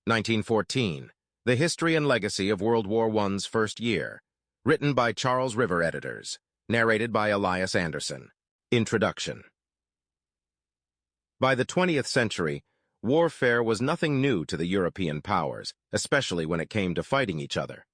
1914. The History and Legacy of World War I's First Year. Written by Charles River editors. Narrated by Elias Anderson. Introduction. By the 20th century, warfare was nothing new to the European powers, especially when it came to fighting each other.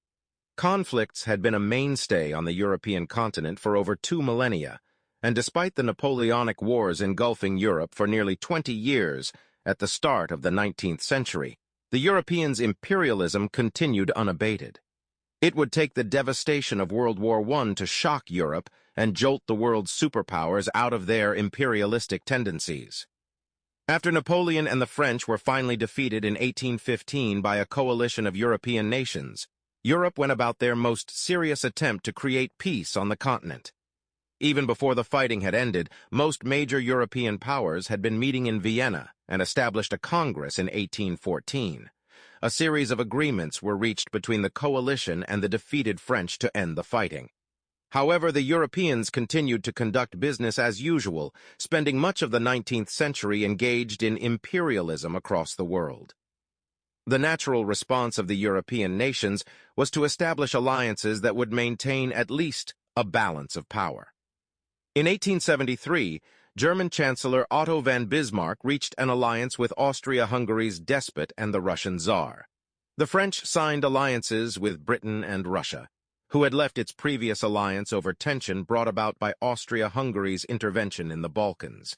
Conflicts had been a mainstay on the European continent for over 2 millennia, and despite the Napoleonic Wars engulfing Europe for nearly 20 years at the start of the 19th century, the Europeans' imperialism continued unabated. It would take the devastation of World War I to shock Europe and jolt the world's superpowers out of their imperialistic tendencies. After Napoleon and the French were finally defeated in 1815 by a coalition of European nations, Europe went about their most serious attempt to create peace on the continent. Even before the fighting had ended, most major European powers had been meeting in Vienna and established a Congress in 1814. A series of agreements were reached between the coalition and the defeated French to end the fighting. However, the Europeans continued to conduct business as usual, spending much of the 19th century engaged in imperialism across the world. The natural response of the European nations was to establish alliances that would maintain at least a balance of power. In 1873, German Chancellor Otto von Bismarck reached an alliance with Austria-Hungary's despot and the Russian Tsar. The French signed alliances with Britain and Russia, who had left its previous alliance over tension brought about by Austria-Hungary's intervention in the Balkans.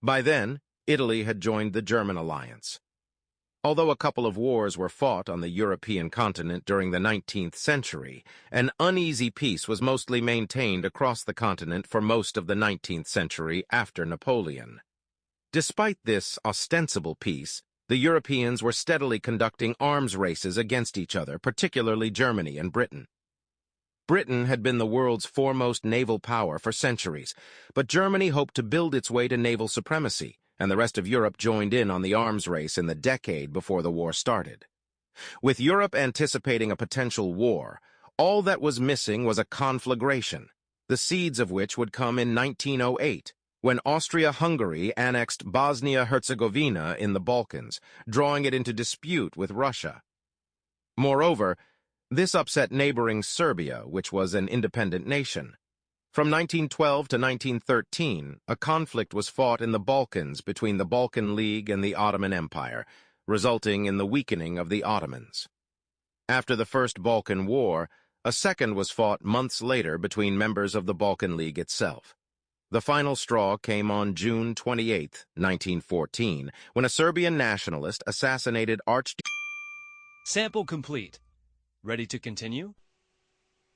By then, Italy had joined the German alliance. Although a couple of wars were fought on the European continent during the 19th century, an uneasy peace was mostly maintained across the continent for most of the 19th century after Napoleon. Despite this ostensible peace, the Europeans were steadily conducting arms races against each other, particularly Germany and Britain. Britain had been the world's foremost naval power for centuries, but Germany hoped to build its way to naval supremacy, and the rest of Europe joined in on the arms race in the decade before the war started. With Europe anticipating a potential war, all that was missing was a conflagration, the seeds of which would come in 1908, when Austria-Hungary annexed Bosnia-Herzegovina in the Balkans, drawing it into dispute with Russia. Moreover, this upset neighboring Serbia, which was an independent nation. From 1912 to 1913, a conflict was fought in the Balkans between the Balkan League and the Ottoman Empire, resulting in the weakening of the Ottomans. After the First Balkan War, a second was fought months later between members of the Balkan League itself. The final straw came on June 28, 1914, when a Serbian nationalist assassinated Archduke. Sample complete. Ready to continue?